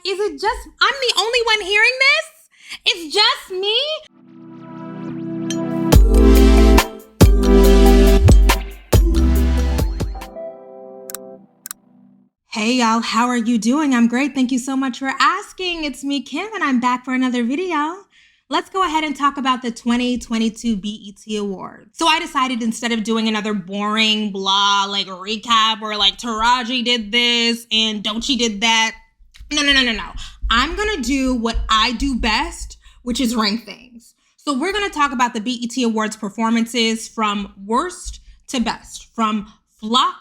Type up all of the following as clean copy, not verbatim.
is it just, I'm the only one hearing this? It's just me? Hey y'all, how are you doing? I'm great. Thank you so much for asking. It's me, Kim, and I'm back for another video. Let's go ahead and talk about the 2022 BET Awards. So I decided instead of doing another boring blah like recap where like Taraji did this and Doechii did that. No. I'm gonna do what I do best, which is rank things. So we're gonna talk about the BET Awards performances from worst to best, from flop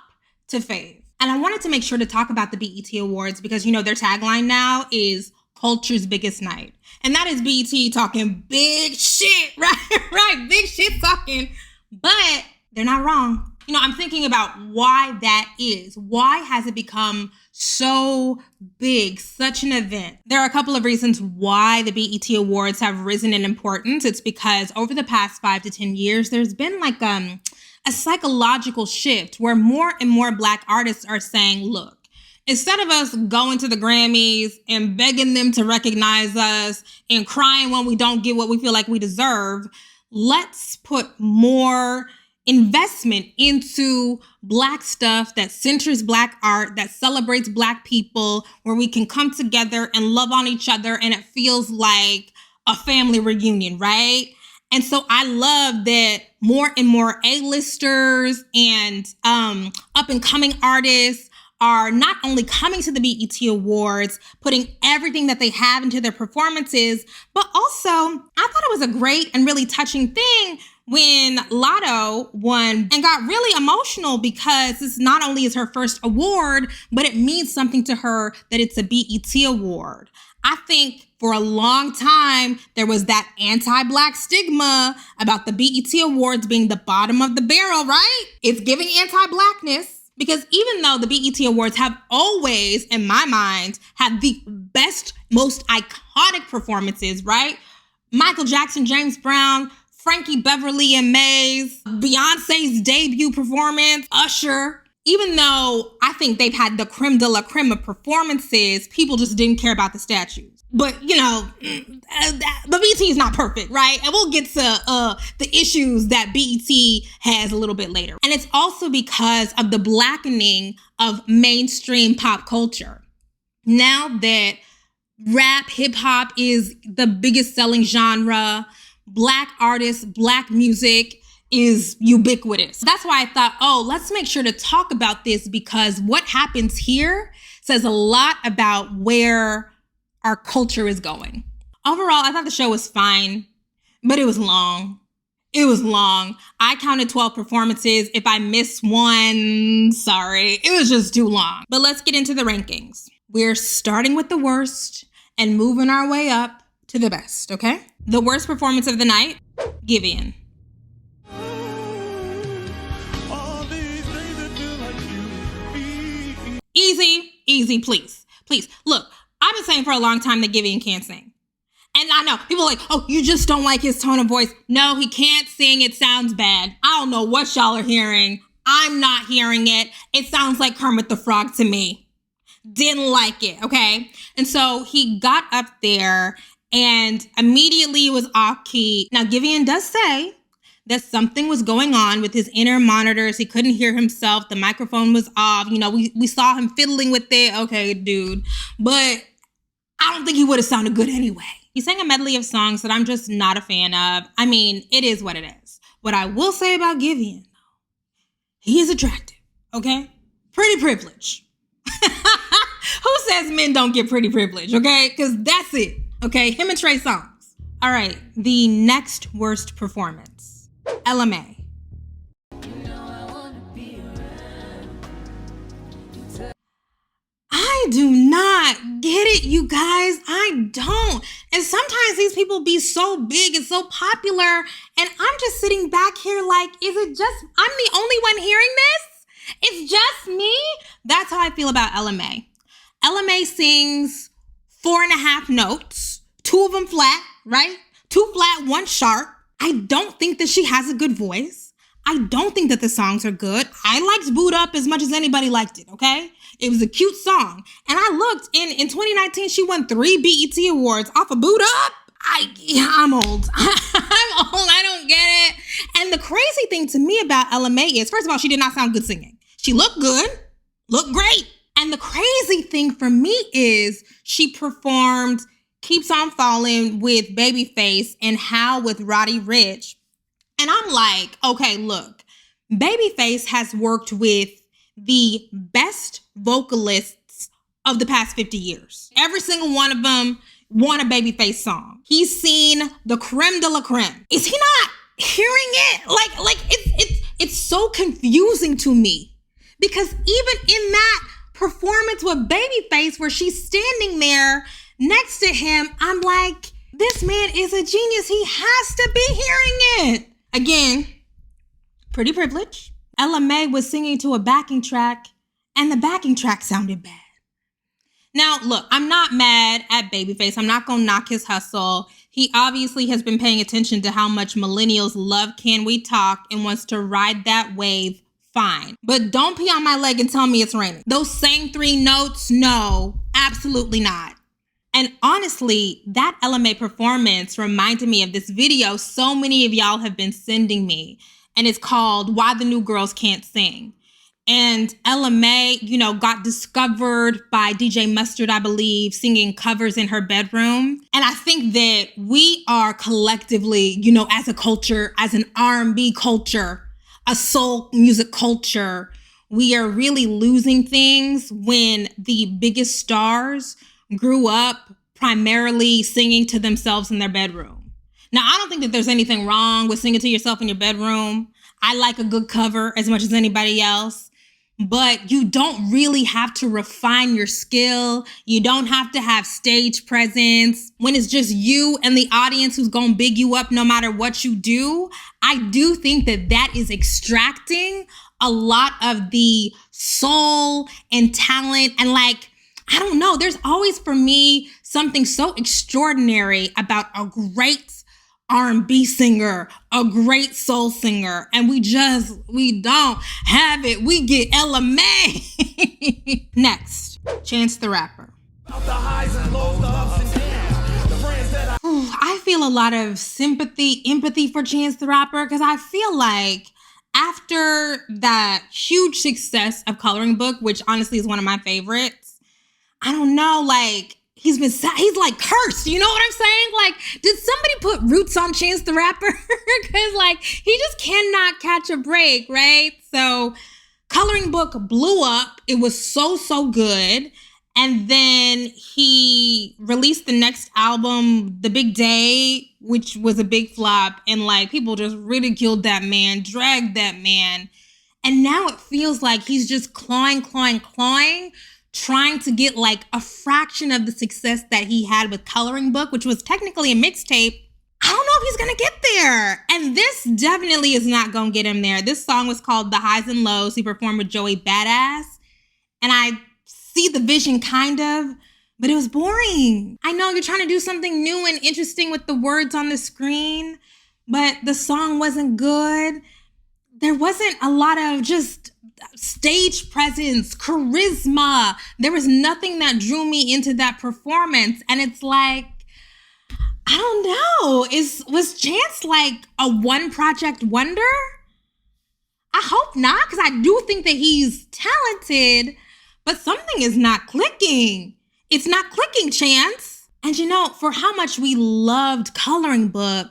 to fave. And I wanted to make sure to talk about the BET Awards because, you know, their tagline now is culture's biggest night. And that is BET talking big shit, right? Big shit talking, but they're not wrong. You know, I'm thinking about why that is. Why has it become so big, such an event? There are a couple of reasons why the BET Awards have risen in importance. It's because over the past 5 to 10 years, there's been like a psychological shift where more and more Black artists are saying, look, instead of us going to the Grammys and begging them to recognize us and crying when we don't get what we feel like we deserve, let's put more investment into Black stuff that centers Black art, that celebrates Black people, where we can come together and love on each other and it feels like a family reunion, right? And so I love that more and more A-listers and up-and-coming artists are not only coming to the BET Awards, putting everything that they have into their performances, but also I thought it was a great and really touching thing when Latto won and got really emotional because this not only is her first award, but it means something to her that it's a BET Award. I think for a long time, there was that anti-Black stigma about the BET Awards being the bottom of the barrel, right? It's giving anti-Blackness because even though the BET Awards have always, in my mind, had the best, most iconic performances, right? Michael Jackson, James Brown, Frankie Beverly and Maze, Beyonce's debut performance, Usher. Even though I think they've had the creme de la creme of performances, people just didn't care about the statues. But, you know, the BET is not perfect, right? And we'll get to the issues that BET has a little bit later. And it's also because of the blackening of mainstream pop culture. Now that rap, hip hop is the biggest selling genre, Black artists, Black music is ubiquitous. That's why I thought, let's make sure to talk about this because what happens here says a lot about where our culture is going. Overall, I thought the show was fine, but it was long. I counted 12 performances. If I missed one, sorry. It was just too long. But let's get into the rankings. We're starting with the worst and moving our way up to the best, okay? The worst performance of the night, Giveon. Easy, please. Look, I've been saying for a long time that Giveon can't sing. And I know, people are like, you just don't like his tone of voice. No, he can't sing. It sounds bad. I don't know what y'all are hearing. I'm not hearing it. It sounds like Kermit the Frog to me. Didn't like it, okay? And so he got up there and immediately was off key. Now, Giveon does say that something was going on with his inner monitors. He couldn't hear himself. The microphone was off. You know, we saw him fiddling with it. Okay, dude. But I don't think he would have sounded good anyway. He sang a medley of songs that I'm just not a fan of. I mean, it is what it is. What I will say about Giveon, though, he is attractive, okay? Pretty privilege. Who says men don't get pretty privilege, okay? Because that's it, okay? Him and Trey Songz. All right, the next worst performance. LMA. I do not get it, you guys. I don't. And sometimes these people be so big and so popular, and I'm just sitting back here like, is it just, I'm the only one hearing this? It's just me? That's how I feel about LMA. LMA sings 4.5 notes, 2 of them flat, right? 2 flat, 1 sharp. I don't think that she has a good voice. I don't think that the songs are good. I liked Boot Up as much as anybody liked it, okay? It was a cute song. And I looked, in 2019, she won 3 BET Awards off of Boot Up. I'm old. I'm old. I don't get it. And the crazy thing to me about LMA is, first of all, she did not sound good singing. She looked good, looked great. And the crazy thing for me is she performed Keeps On Falling with Babyface and How with Roddy Ricch. And I'm like, okay, look, Babyface has worked with the best vocalists of the past 50 years. Every single one of them won a Babyface song. He's seen the creme de la creme. Is he not hearing it? Like it's so confusing to me, because even in that performance with Babyface where she's standing there next to him, I'm like, this man is a genius. He has to be hearing it. Again, pretty privilege. LMA was singing to a backing track and the backing track sounded bad. Now, look, I'm not mad at Babyface. I'm not going to knock his hustle. He obviously has been paying attention to how much millennials love Can We Talk and wants to ride that wave, fine. But don't pee on my leg and tell me it's raining. Those same 3 notes, no, absolutely not. And honestly, that LMA performance reminded me of this video so many of y'all have been sending me. And it's called Why the New Girls Can't Sing. And LMA, got discovered by DJ Mustard, I believe, singing covers in her bedroom. And I think that we are collectively, as a culture, as an R&B culture, a soul music culture, we are really losing things when the biggest stars grew up primarily singing to themselves in their bedroom. Now, I don't think that there's anything wrong with singing to yourself in your bedroom. I like a good cover as much as anybody else. But you don't really have to refine your skill. You don't have to have stage presence. When it's just you and the audience who's going to big you up no matter what you do, I do think that that is extracting a lot of the soul and talent. And I don't know, there's always for me something so extraordinary about a great R&B singer, a great soul singer, and we don't have it. We get LMA. Next, Chance the Rapper. I feel a lot of empathy for Chance the Rapper, because I feel like after that huge success of Coloring Book, which honestly is one of my favorites, I don't know, he's cursed, you know what I'm saying? Did somebody put roots on Chance the Rapper? Because he just cannot catch a break, right? So Coloring Book blew up. It was so good. And then he released the next album, The Big Day, which was a big flop. And people just ridiculed that man, dragged that man. And now it feels like he's just clawing, trying to get a fraction of the success that he had with Coloring Book, which was technically a mixtape. I don't know if he's gonna get there. And this definitely is not gonna get him there. This song was called The Highs and Lows. He performed with Joey Badass. And I see the vision kind of, but it was boring. I know you're trying to do something new and interesting with the words on the screen, but the song wasn't good. There wasn't a lot of just stage presence, charisma. There was nothing that drew me into that performance. And it's I don't know. Was Chance a one project wonder? I hope not, because I do think that he's talented, but something is not clicking. It's not clicking, Chance. And for how much we loved Coloring Book,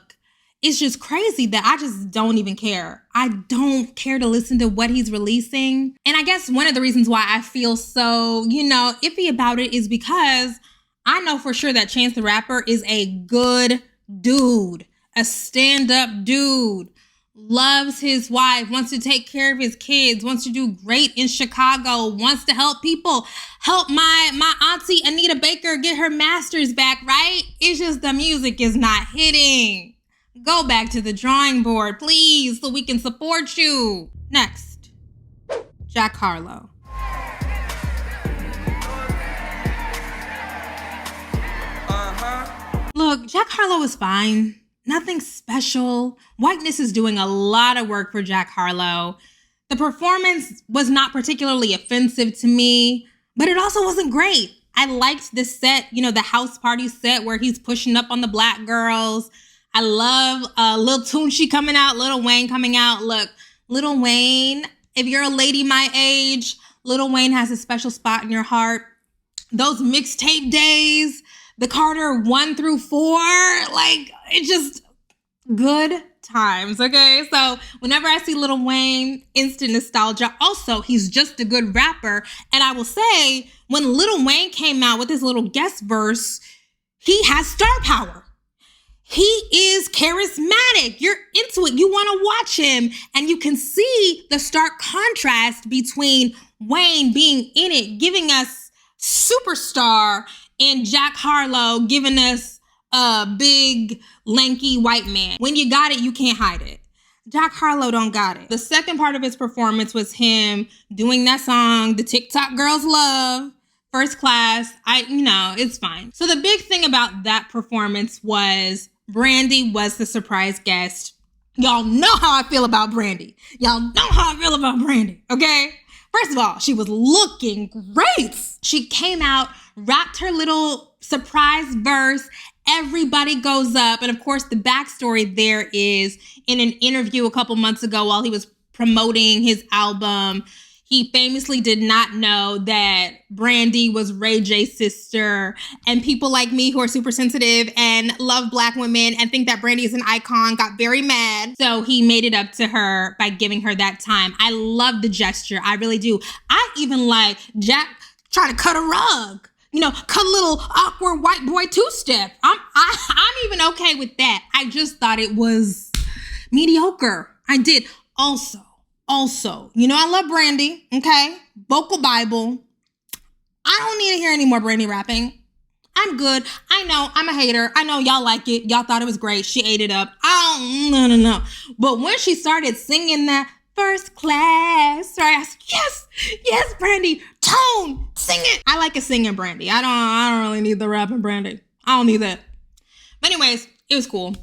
it's just crazy that I just don't even care. I don't care to listen to what he's releasing. And I guess one of the reasons why I feel so, iffy about it is because I know for sure that Chance the Rapper is a good dude, a stand-up dude, loves his wife, wants to take care of his kids, wants to do great in Chicago, wants to help people, help my auntie Anita Baker get her master's back, right? It's just the music is not hitting. Go back to the drawing board, please, so we can support you. Next, Jack Harlow. Look, Jack Harlow is fine. Nothing special. Whiteness is doing a lot of work for Jack Harlow. The performance was not particularly offensive to me. but it also wasn't great. I liked the set, the house party set where he's pushing up on the black girls. I love Lil Tunechi coming out, Lil Wayne coming out. Look, Lil Wayne, if you're a lady my age, Lil Wayne has a special spot in your heart. Those mixtape days, the Carter 1 through 4, like, it's just good times, okay? So whenever I see Lil Wayne, instant nostalgia. Also, he's just a good rapper. And I will say, when Lil Wayne came out with his little guest verse, he has star power. He is charismatic. You're into it. You want to watch him. And you can see the stark contrast between Wayne being in it, giving us superstar, and Jack Harlow giving us a big, lanky white man. When you got it, you can't hide it. Jack Harlow don't got it. The second part of his performance was him doing that song, The TikTok Girls Love, First Class. It's fine. So the big thing about that performance was Brandy was the surprise guest. Y'all know how I feel about Brandy. Okay? First of all, she was looking great. She came out, rapped her little surprise verse. Everybody goes up. And of course, the backstory there is in an interview a couple months ago while he was promoting his album, he famously did not know that Brandy was Ray J's sister. And people like me who are super sensitive and love Black women and think that Brandy is an icon got very mad. So he made it up to her by giving her that time. I love the gesture. I really do. I even like Jack trying to cut a rug. Cut a little awkward white boy two-step. I'm even okay with that. I just thought it was mediocre. I did. Also, I love Brandy, okay? Vocal Bible. I don't need to hear any more Brandy rapping. I'm good. I know, I'm a hater. I know y'all like it. Y'all thought it was great. She ate it up. No. But when she started singing that First Class, right? I said, yes, Brandy, tone, sing it. I like a singing Brandy. I don't really need the rapping Brandy. I don't need that. But anyways, it was cool.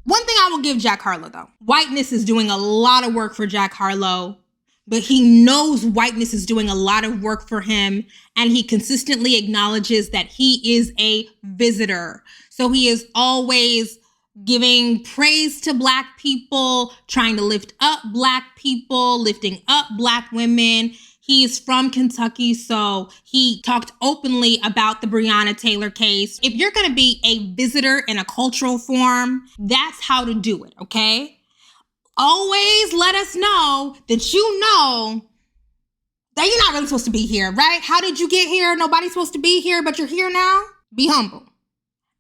One thing I will give Jack Harlow, though. Whiteness is doing a lot of work for Jack Harlow, but he knows whiteness is doing a lot of work for him, and he consistently acknowledges that he is a visitor. So he is always giving praise to Black people, trying to lift up Black people, lifting up Black women. He is from Kentucky, so he talked openly about the Breonna Taylor case. If you're going to be a visitor in a cultural form, that's how to do it, okay? Always let us know that you know that you're not really supposed to be here, right? How did you get here? Nobody's supposed to be here, but you're here now. Be humble.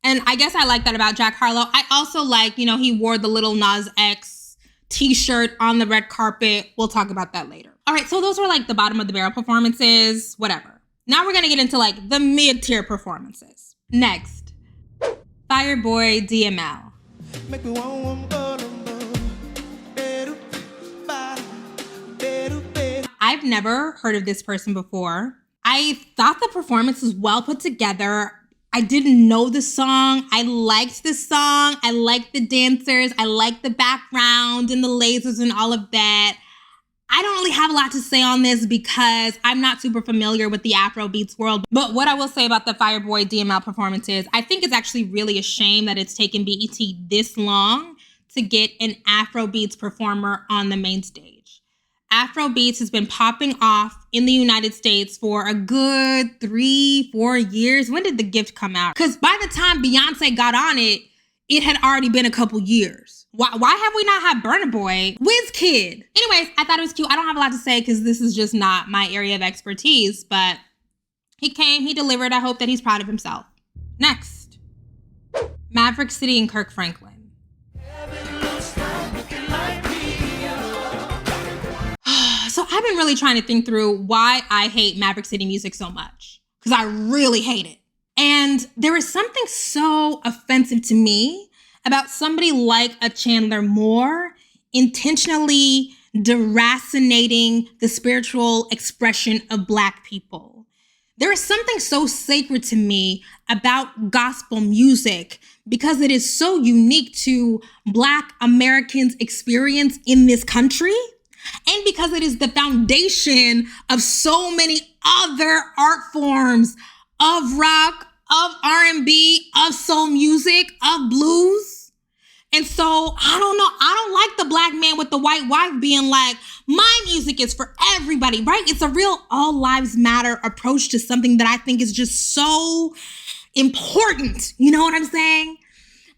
And I guess I like that about Jack Harlow. I also like, he wore the Lil Nas X t-shirt on the red carpet. We'll talk about that later. All right, so those were like the bottom of the barrel performances, whatever. Now we're going to get into like the mid-tier performances. Next, Fireboy DML. I've never heard of this person before. I thought the performance was well put together. I didn't know the song. I liked the song. I liked the dancers. I liked the background and the lasers and all of that. I don't really have a lot to say on this because I'm not super familiar with the Afrobeats world. But what I will say about the Fireboy DML performance is I think it's actually really a shame that it's taken BET this long to get an Afrobeats performer on the main stage. Afrobeats has been popping off in the United States for a good 3-4 years. When did The Gift come out? Because by the time Beyonce got on it, it had already been a couple years. Why have we not had Burna Boy? WizKid. Anyways, I thought it was cute. I don't have a lot to say because this is just not my area of expertise, but he came, he delivered. I hope that he's proud of himself. Next, Maverick City and Kirk Franklin. So I've been really trying to think through why I hate Maverick City music so much, because I really hate it. And there is something so offensive to me about somebody like a Chandler Moore intentionally deracinating the spiritual expression of Black people. There is something so sacred to me about gospel music because it is so unique to Black Americans' experience in this country, and because it is the foundation of so many other art forms of rock, of R&B, of soul music, of blues. And so, I don't know. I don't like the black man with the white wife being like, my music is for everybody, right? It's a real all lives matter approach to something that I think is just so important. You know what I'm saying?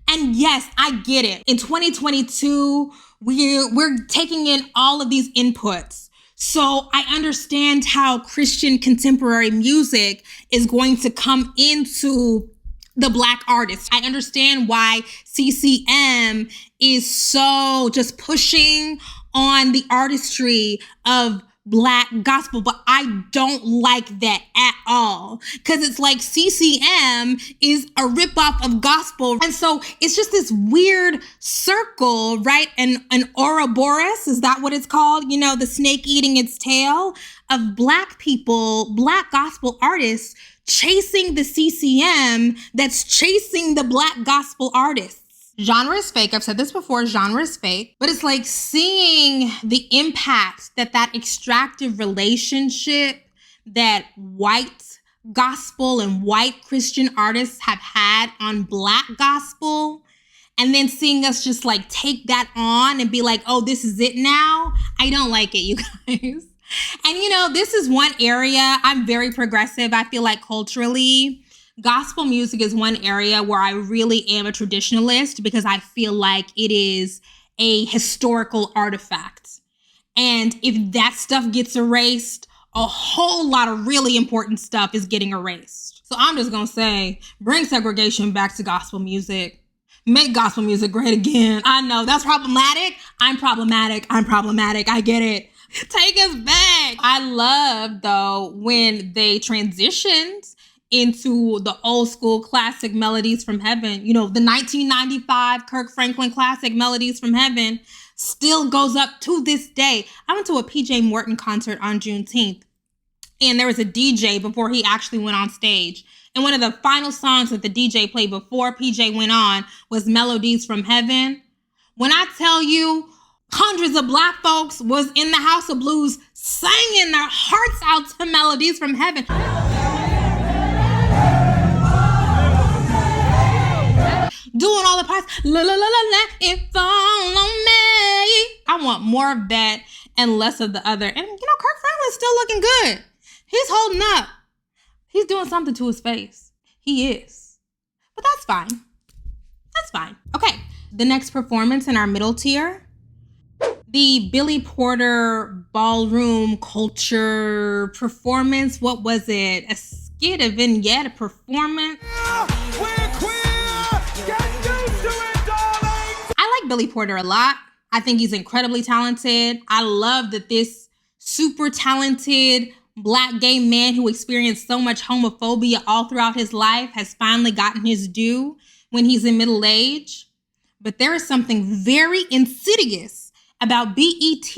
And yes, I get it. In 2022, we're taking in all of these inputs. So I understand how Christian contemporary music is going to come into the Black artists. I understand why CCM is so just pushing on the artistry of Black gospel, but I don't like that at all. Because it's like CCM is a ripoff of gospel. And so it's just this weird circle, right? An Ouroboros, is that what it's called? You know, the snake eating its tail of Black people, Black gospel artists chasing the CCM that's chasing the Black gospel artists. Genre is fake. I've said this before, genre is fake, but it's like seeing the impact that extractive relationship that white gospel and white Christian artists have had on Black gospel, and then seeing us just like take that on and be like, oh, this is it now. I don't like it, you guys. And you know, this is one area I'm very progressive. I feel like culturally, gospel music is one area where I really am a traditionalist because I feel like it is a historical artifact. And if that stuff gets erased, a whole lot of really important stuff is getting erased. So I'm just going to say, bring segregation back to gospel music. Make gospel music great again. I know that's problematic. I'm problematic. I get it. Take us back. I love, though, when they transitioned into the old school classic Melodies from Heaven. You know, the 1995 Kirk Franklin classic Melodies from Heaven still goes up to this day. I went to a PJ Morton concert on Juneteenth, and there was a DJ before he actually went on stage. And one of the final songs that the DJ played before PJ went on was Melodies from Heaven. When I tell you, hundreds of Black folks was in the House of Blues singing their hearts out to Melodies from Heaven. Doing all the parts, la la la la la, it fall on me. I want more of that and less of the other. And you know, Kirk Franklin's still looking good. He's holding up. He's doing something to his face. He is. But that's fine. That's fine. Okay, the next performance in our middle tier, the Billy Porter ballroom culture performance. What was it? A skit, a vignette, a performance? I like Billy Porter a lot. I think he's incredibly talented. I love that this super talented Black gay man who experienced so much homophobia all throughout his life has finally gotten his due when he's in middle age. But there is something very insidious about BET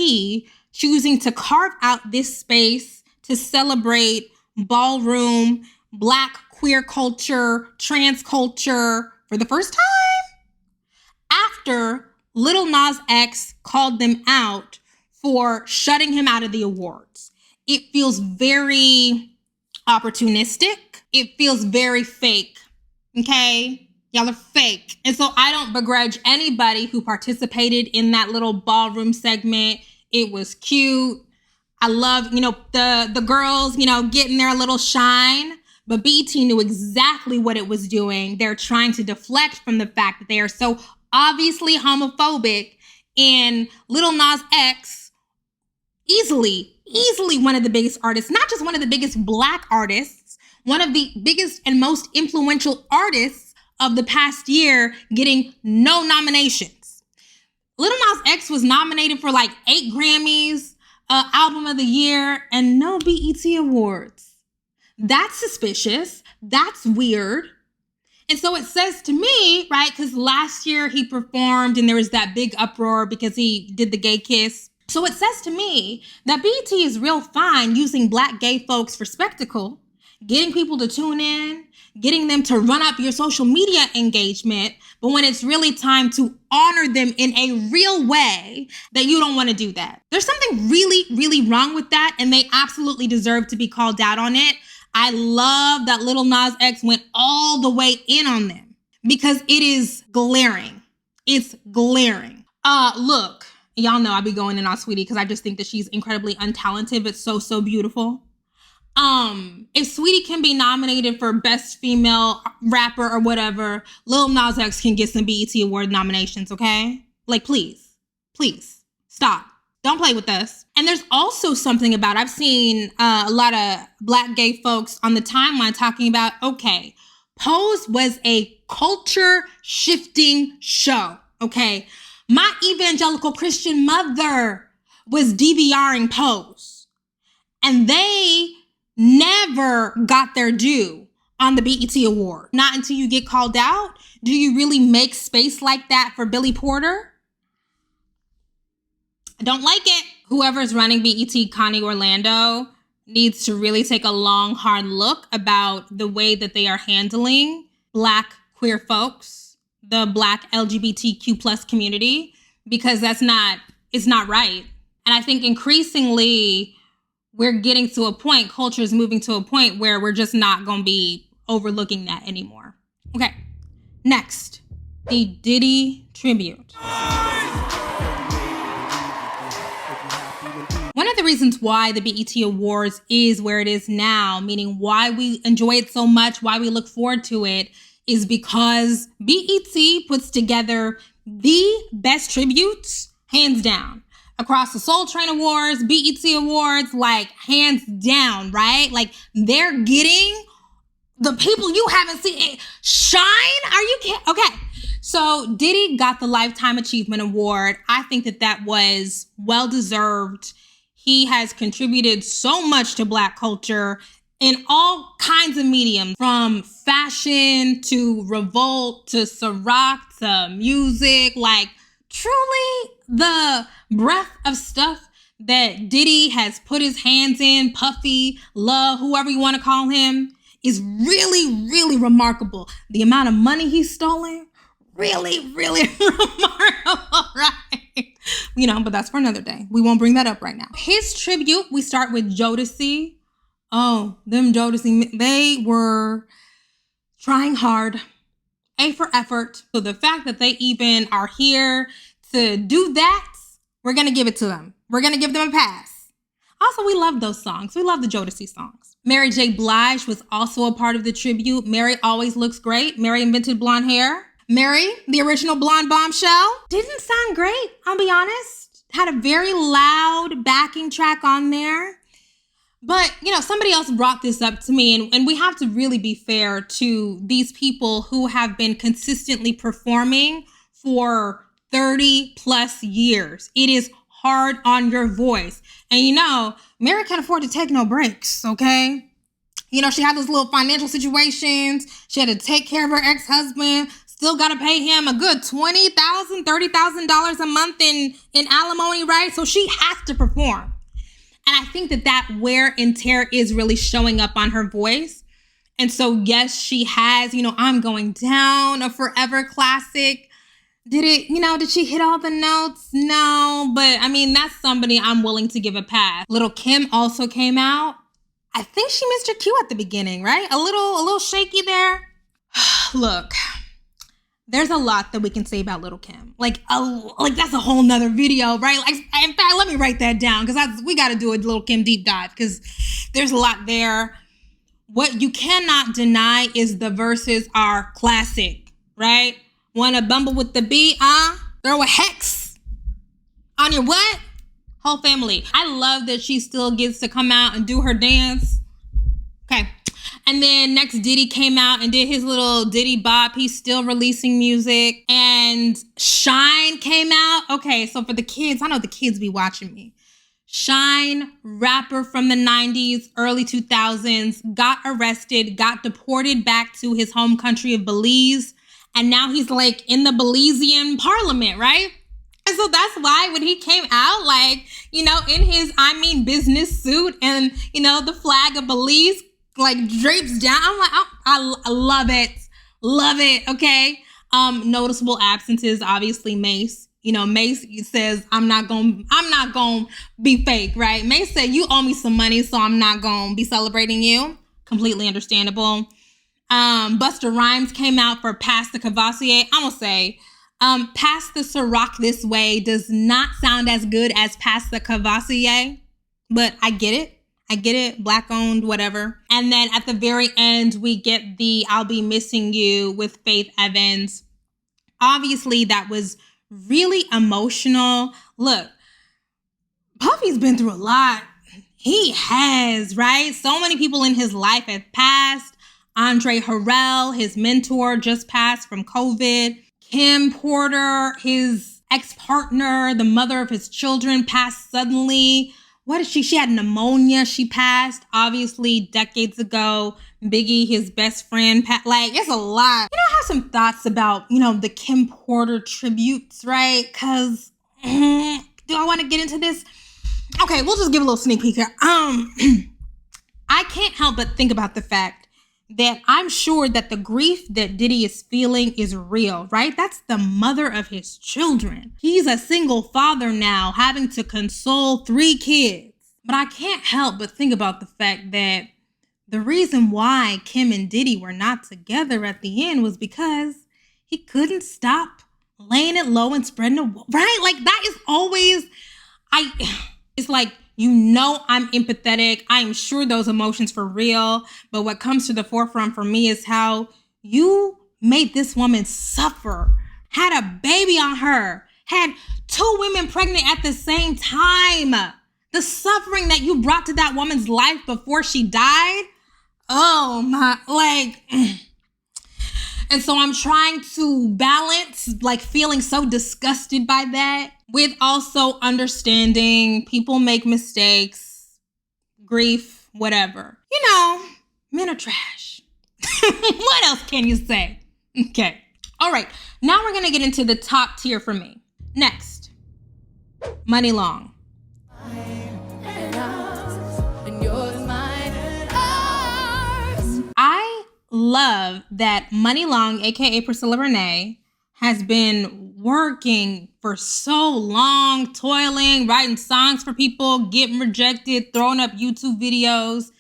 choosing to carve out this space to celebrate ballroom, Black queer culture, trans culture for the first time after Lil Nas X called them out for shutting him out of the awards. It feels very opportunistic. It feels very fake, okay? Y'all are fake. And so I don't begrudge anybody who participated in that little ballroom segment. It was cute. I love, the girls, getting their little shine. But BET knew exactly what it was doing. They're trying to deflect from the fact that they are so obviously homophobic. And Lil Nas X, easily one of the biggest artists, not just one of the biggest Black artists, one of the biggest and most influential artists of the past year, getting no nominations. Lil Nas X was nominated for like 8 Grammys, Album of the Year, and no BET Awards. That's suspicious. That's weird. And so it says to me, right, because last year he performed and there was that big uproar because he did the gay kiss. So it says to me that BET is real fine using Black gay folks for spectacle, getting people to tune in, getting them to run up your social media engagement. But when it's really time to honor them in a real way, that you don't want to do that. There's something really, really wrong with that, and they absolutely deserve to be called out on it. I love that Lil Nas X went all the way in on them because it is glaring. It's glaring. Look, y'all know I be going in on Sweetie because I just think that she's incredibly untalented, but so beautiful. If Sweetie can be nominated for Best Female Rapper or whatever, Lil Nas X can get some BET Award nominations, okay? Like, please, stop. Don't play with us. And there's also something about, I've seen a lot of Black gay folks on the timeline talking about, okay, Pose was a culture shifting show, okay? My evangelical Christian mother was DVRing Pose, and they never got their due on the BET Award. Not until you get called out do you really make space like that for Billy Porter. I don't like it. Whoever's running BET, Connie Orlando, needs to really take a long, hard look about the way that they are handling Black queer folks, the Black LGBTQ plus community, because it's not right. And I think increasingly we're getting to a point, culture is moving to a point where we're just not going to be overlooking that anymore. Okay, next, the Diddy Tribute. One of the reasons why the BET Awards is where it is now, meaning why we enjoy it so much, why we look forward to it, is because BET puts together the best tributes, hands down. Across the Soul Train Awards, BET Awards, like hands down, right? Like they're getting the people you haven't seen shine. Are you kidding? Okay. So Diddy got the Lifetime Achievement Award. I think that was well-deserved. He has contributed so much to Black culture in all kinds of mediums, from fashion to revolt to Ciroc to music. Like truly the breadth of stuff that Diddy has put his hands in, Puffy, Love, whoever you want to call him, is really, really remarkable. The amount of money he's stolen, really, really remarkable, right? You know, but that's for another day. We won't bring that up right now. His tribute, we start with Jodeci. Oh, them Jodeci, they were trying hard, A for effort. So the fact that they even are here to do that, we're going to give it to them. We're going to give them a pass. Also, we love those songs. We love the Jodeci songs. Mary J. Blige was also a part of the tribute. Mary always looks great. Mary invented blonde hair. Mary, the original blonde bombshell, didn't sound great, I'll be honest. Had a very loud backing track on there. But, you know, somebody else brought this up to me, and we have to really be fair to these people who have been consistently performing for 30 plus years. It is hard on your voice. And, you know, Mary can't afford to take no breaks, okay? You know, she had those little financial situations. She had to take care of her ex-husband. Still got to pay him a good $20,000, $30,000 a month in alimony, right? So she has to perform. And I think that wear and tear is really showing up on her voice. And so, yes, she has, you know, I'm Going Down, a forever classic. Did she hit all the notes? No, but I mean, that's somebody I'm willing to give a pass. Lil Kim also came out. I think she missed her cue at the beginning, right? A little shaky there. Look, there's a lot that we can say about Lil Kim. Like that's a whole nother video, right? Like, in fact, let me write that down because we got to do a Lil Kim deep dive because there's a lot there. What you cannot deny is the verses are classic, right? Want to bumble with the bee, throw a hex on your what? Whole family. I love that she still gets to come out and do her dance. Okay. And then next, Diddy came out and did his little Diddy bop. He's still releasing music. And Shine came out. Okay, so for the kids, I know the kids be watching me. Shine, rapper from the 90s, early 2000s, got arrested, got deported back to his home country of Belize. And now he's like in the Belizean parliament, right? And so that's why when he came out, like, you know, in his, business suit and, you know, the flag of Belize like drapes down. I'm like, I love it. Love it. Okay. Noticeable absences, obviously Mace. You know, Mace says, I'm not gonna be fake, right? Mace said, you owe me some money, so I'm not gonna be celebrating you. Completely understandable. Busta Rhymes came out for Pass the Cavassier. I'm gonna say, Pass the Ciroc This Way does not sound as good as Pass the Cavassier, but I get it. Black owned, whatever. And then at the very end, we get the I'll Be Missing You with Faith Evans. Obviously, that was really emotional. Look, Puffy's been through a lot. He has, right? So many people in his life have passed. Andre Harrell, his mentor, just passed from COVID. Kim Porter, his ex-partner, the mother of his children, passed suddenly. What is she? She had pneumonia. She passed, obviously, decades ago. Biggie, his best friend, like, it's a lot. You know, I have some thoughts about, the Kim Porter tributes, right? Because, do I want to get into this? Okay, we'll just give a little sneak peek here. I can't help but think about the fact that I'm sure that the grief that Diddy is feeling is real, right? That's the mother of his children. He's a single father now, having to console 3 kids. But I can't help but think about the fact that the reason why Kim and Diddy were not together at the end was because he couldn't stop laying it low and spreading it, right? Like, that is always, it's like, I'm empathetic. I'm sure those emotions were real. But what comes to the forefront for me is how you made this woman suffer, had a baby on her, had 2 women pregnant at the same time. The suffering that you brought to that woman's life before she died. Oh my, and so I'm trying to balance, feeling so disgusted by that with also understanding people make mistakes, grief, whatever. Men are trash. What else can you say? Okay. All right. Now we're going to get into the top tier for me. Next, Money Long. I love that Money Long, aka Priscilla Renee, has been working for so long, toiling, writing songs for people, getting rejected, throwing up YouTube videos.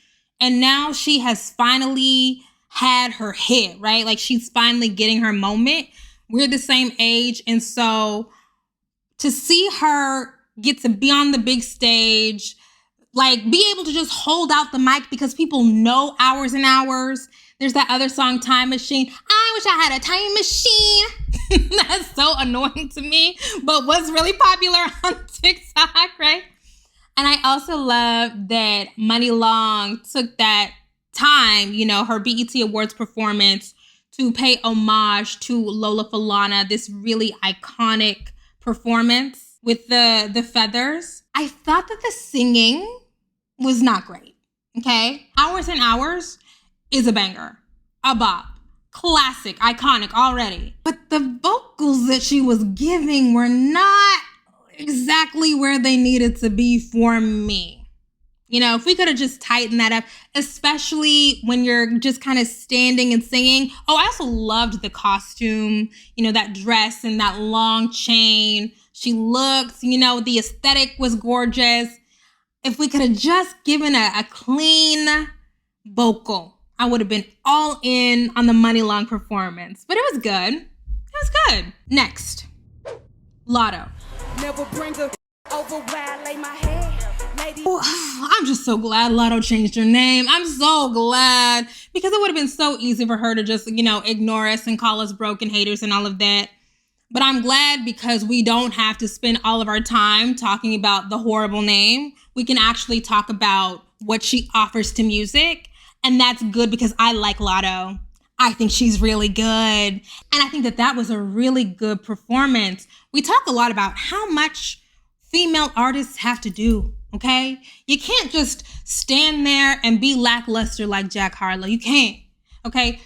And now she has finally had her hit, right? Like, she's finally getting her moment. We're the same age. And so to see her get to be on the big stage, be able to just hold out the mic because people know hours and hours. There's that other song, Time Machine. I wish I had a time machine. That's so annoying to me, but was really popular on TikTok, right? And I also love that Money Long took that time, her BET Awards performance, to pay homage to Lola Falana, this really iconic performance with the feathers. I thought that the singing was not great, okay? Hours and Hours is a banger, a bop, classic, iconic already. But the vocals that she was giving were not exactly where they needed to be for me. If we could have just tightened that up, especially when you're just kind of standing and singing. Oh, I also loved the costume, that dress and that long chain. She looked, the aesthetic was gorgeous. If we could have just given a clean vocal, I would have been all in on the Money Long performance. But it was good. It was good. Next, Lotto. Never bring her over where I lay my head. I'm just so glad Lotto changed her name. I'm so glad, because it would have been so easy for her to just, ignore us and call us broken haters and all of that. But I'm glad, because we don't have to spend all of our time talking about the horrible name. We can actually talk about what she offers to music. And that's good, because I like Lotto. I think she's really good. And I think that was a really good performance. We talk a lot about how much female artists have to do, okay? You can't just stand there and be lackluster like Jack Harlow. You can't, okay?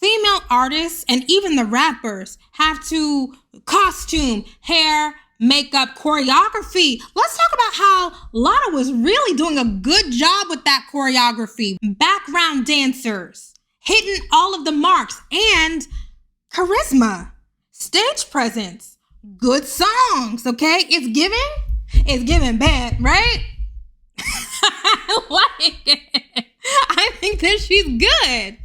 Female artists and even the rappers have to costume, hair, makeup, choreography. Let's talk about how Lotto was really doing a good job with that choreography. Background dancers, hitting all of the marks, and charisma, stage presence, good songs, okay? It's giving bad, right? I like it. I think that she's good.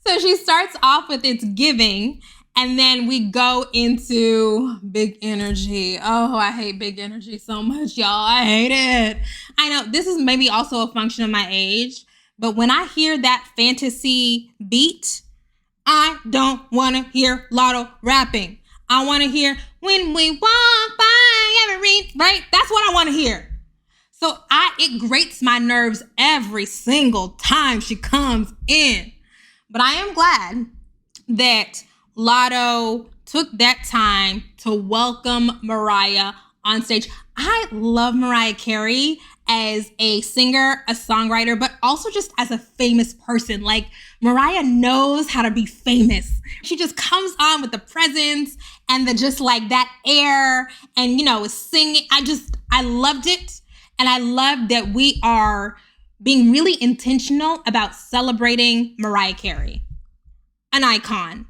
So she starts off with It's Giving, and then we go into Big Energy. Oh, I hate Big Energy so much, y'all. I hate it. I know this is maybe also a function of my age, but when I hear that fantasy beat, I don't want to hear Lotto rapping. I want to hear When We Walk By Every, right? That's what I want to hear. So it grates my nerves every single time she comes in. But I am glad that Lotto took that time to welcome Mariah on stage. I love Mariah Carey as a singer, a songwriter, but also just as a famous person. Like, Mariah knows how to be famous. She just comes on with the presence and the just like that air and, is singing. I loved it. And I love that we are being really intentional about celebrating Mariah Carey. An icon,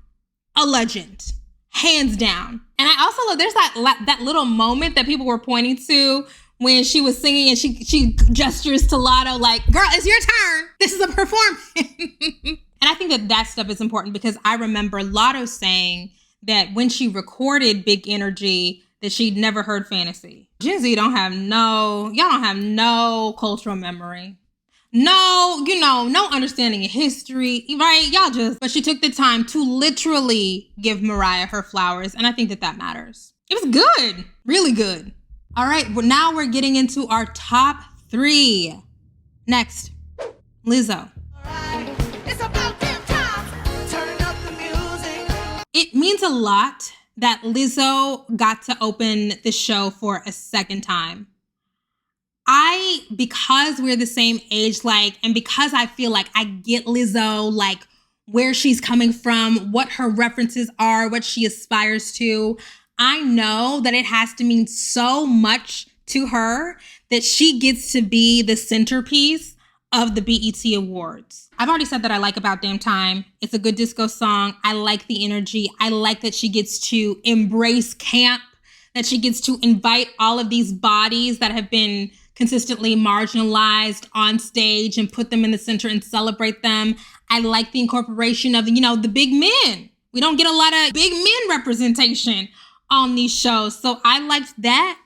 a legend, hands down. And I also love, there's that little moment that people were pointing to when she was singing and she gestures to Lotto like, girl, it's your turn. This is a performance. And I think that stuff is important because I remember Lotto saying that when she recorded Big Energy, that she'd never heard Fantasy. Gen Z y'all don't have no cultural memory. No, no understanding of history, right? But she took the time to literally give Mariah her flowers. And I think that matters. It was good, really good. All right, now we're getting into our top 3. Next, Lizzo. It's about damn time. Turn up the music. It means a lot that Lizzo got to open the show for a second time. Because we're the same age, and because I feel like I get Lizzo, where she's coming from, what her references are, what she aspires to, I know that it has to mean so much to her that she gets to be the centerpiece of the BET Awards. I've already said that I like About Damn Time. It's a good disco song. I like the energy. I like that she gets to embrace camp, that she gets to invite all of these bodies that have been consistently marginalized on stage and put them in the center and celebrate them. I like the incorporation of, the big men. We don't get a lot of big men representation on these shows. So I liked that.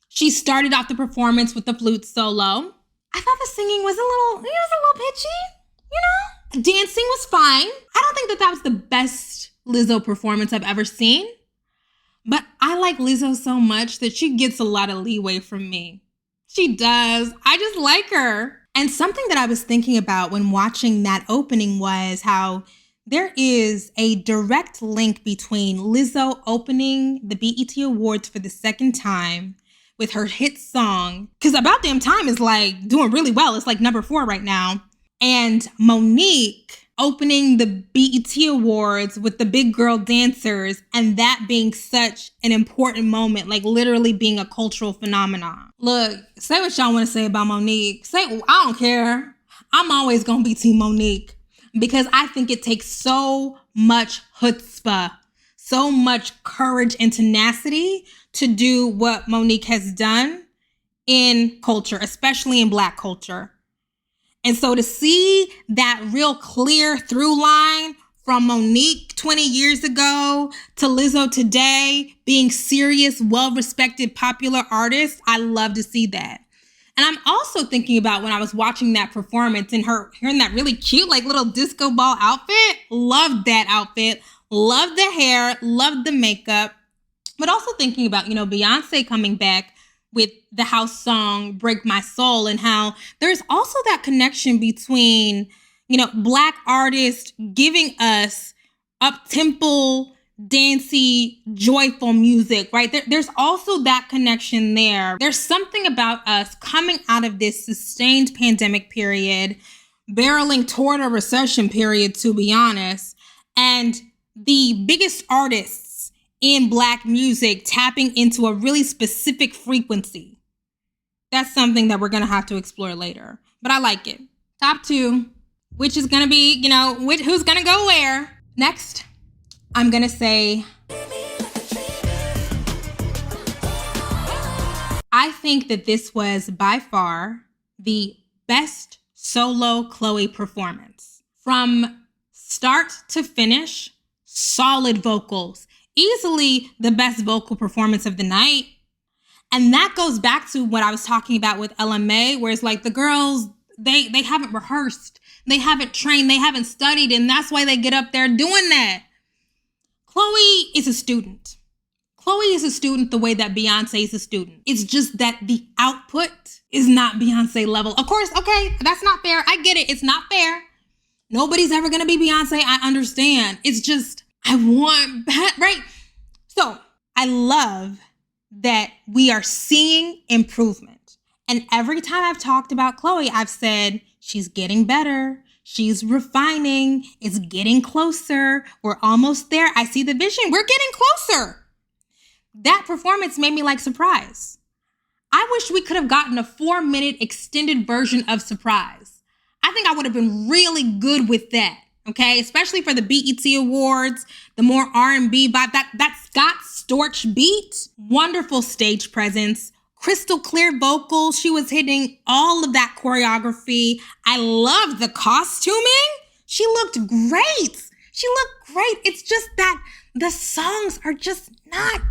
She started off the performance with the flute solo. I thought the singing was a little pitchy, Dancing was fine. I don't think that was the best Lizzo performance I've ever seen. But I like Lizzo so much that she gets a lot of leeway from me. She does. I just like her. And something that I was thinking about when watching that opening was how there is a direct link between Lizzo opening the BET Awards for the second time with her hit song, because About Damn Time is doing really well. It's number 4 right now. And Monique opening the BET Awards with the big girl dancers, and that being such an important moment, literally being a cultural phenomenon. Look, say what y'all want to say about Monique. I don't care. I'm always going to be Team Monique because I think it takes so much chutzpah, so much courage and tenacity to do what Monique has done in culture, especially in Black culture. And so to see that real clear through line from Monique 20 years ago to Lizzo today, being serious, well-respected, popular artist, I love to see that. And I'm also thinking about when I was watching that performance and her in that really cute, little disco ball outfit. Loved that outfit. Loved the hair. Loved the makeup. But also thinking about, Beyonce coming back with the house song Break My Soul, and how there's also that connection between, Black artists giving us up-tempo, dancey, joyful music, right? There's also that connection there. There's something about us coming out of this sustained pandemic period, barreling toward a recession period, to be honest, and the biggest artists in Black music tapping into a really specific frequency. That's something that we're going to have to explore later. But I like it. Top 2, which is going to be, who's going to go where. Next, I'm going to say, I think that this was by far the best solo Chloe performance. From start to finish, solid vocals. Easily the best vocal performance of the night. And that goes back to what I was talking about with LMA, where it's like the girls, they haven't rehearsed, they haven't trained, they haven't studied, and that's why they get up there doing that. Chloe is a student. Chloe is a student the way that Beyonce is a student. It's just that the output is not Beyonce level. Of course, okay, that's not fair. I get it. It's not fair. Nobody's ever going to be Beyonce. I understand. It's just, I want that, right? So I love that we are seeing improvement. And every time I've talked about Chloe, I've said she's getting better. She's refining. It's getting closer. We're almost there. I see the vision. We're getting closer. That performance made me like Surprise. I wish we could have gotten a 4-minute extended version of Surprise. I think I would have been really good with that. Okay, especially for the BET Awards, the more R&B vibe, that Scott Storch beat, wonderful stage presence, crystal clear vocals. She was hitting all of that choreography. I loved the costuming. She looked great. It's just that the songs are just not.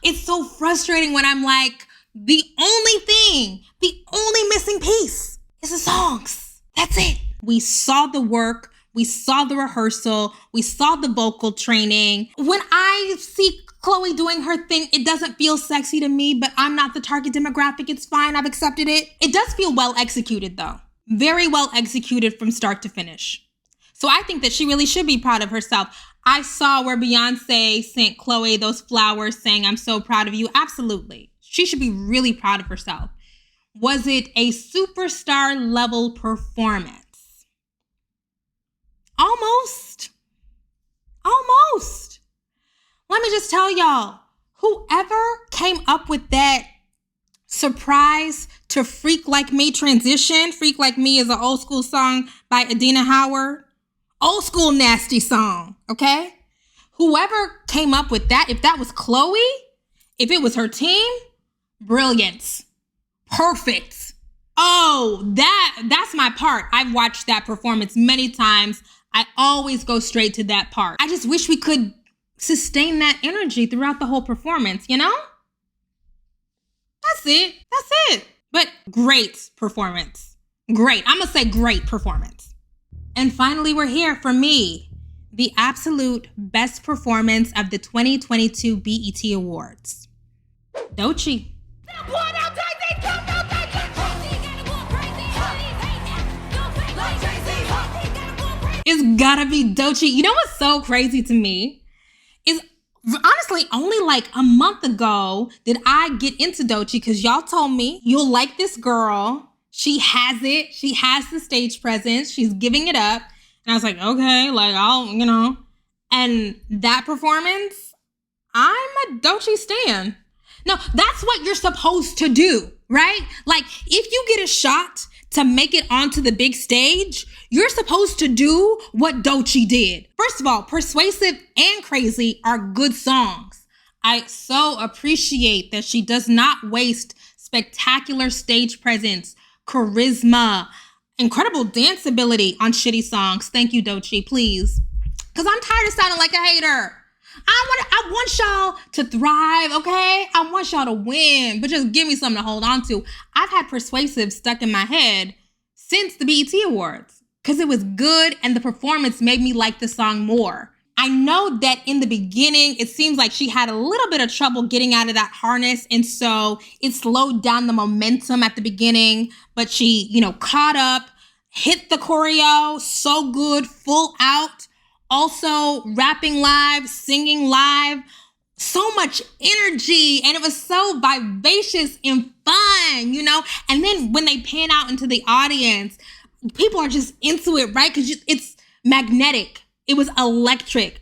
It's so frustrating when I'm like, the only missing piece is the songs. That's it. We saw the work. We saw the rehearsal. We saw the vocal training. When I see Chloe doing her thing, it doesn't feel sexy to me, but I'm not the target demographic. It's fine. I've accepted it. It does feel well executed, though. Very well executed from start to finish. So I think that she really should be proud of herself. I saw where Beyonce sent Chloe those flowers saying, "I'm so proud of you." Absolutely. She should be really proud of herself. Was it a superstar level performance? Almost. Let me just tell y'all, whoever came up with that surprise to Freak Like Me transition, Freak Like Me is an old school song by Adina Howard. Old school nasty song, okay? Whoever came up with that, if that was Chloe, if it was her team, brilliance. Perfect. Oh, that's my part. I've watched that performance many times. I always go straight to that part. I just wish we could sustain that energy throughout the whole performance, you know? That's it. But great performance. Great. I'm going to say great performance. And finally, we're here for me, the absolute best performance of the 2022 BET Awards. Doechii. It's gotta be Doechii. You know what's so crazy to me is honestly only like a month ago did I get into Doechii because y'all told me you'll like this girl. She has it. She has the stage presence. She's giving it up. And I was like, okay, like I'll. And that performance, I'm a Doechii stan. No, that's what you're supposed to do, right? Like if you get a shot to make it onto the big stage, you're supposed to do what Doechii did. First of all, Persuasive and Crazy are good songs. I so appreciate that she does not waste spectacular stage presence, charisma, incredible dance ability on shitty songs. Thank you, Doechii, please. Because I'm tired of sounding like a hater. I want y'all to thrive, okay? I want y'all to win, but just give me something to hold on to. I've had Persuasive stuck in my head since the BET Awards because it was good and the performance made me like the song more. I know that in the beginning, it seems like she had a little bit of trouble getting out of that harness, and so it slowed down the momentum at the beginning, but she, caught up, hit the choreo, so good, full out. Also rapping live, singing live, so much energy. And it was so vivacious and fun, And then when they pan out into the audience, people are just into it, right? Because it's magnetic. It was electric.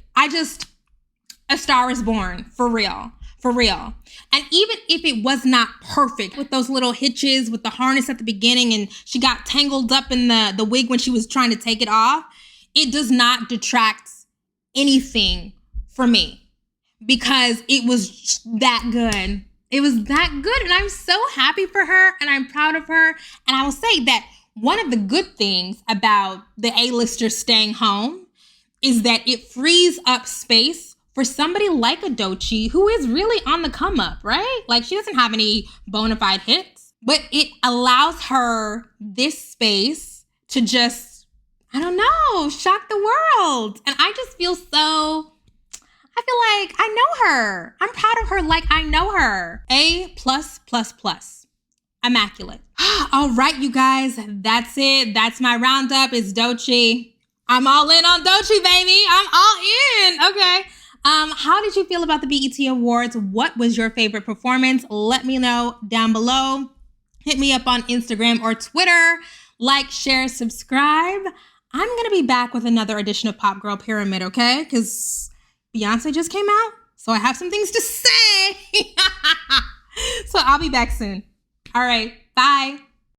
A Star Is Born, for real. For real. And even if it was not perfect with those little hitches with the harness at the beginning and she got tangled up in the wig when she was trying to take it off, it does not detract anything for me because it was that good. It was that good. And I'm so happy for her and I'm proud of her. And I will say that one of the good things about the A-listers staying home is that it frees up space for somebody like a Doechii who is really on the come up, right? Like she doesn't have any bona fide hits, but it allows her this space to just, I don't know, shock the world. And I just feel I feel like I know her. I'm proud of her like I know her. A+++. Immaculate. All right, you guys, that's it. That's my roundup. It's Doechii. I'm all in on Doechii, baby. I'm all in. Okay. How did you feel about the BET Awards? What was your favorite performance? Let me know down below. Hit me up on Instagram or Twitter. Like, share, subscribe. I'm going to be back with another edition of Pop Girl Pyramid, okay? Because Beyonce just came out, so I have some things to say. So I'll be back soon. All right, bye.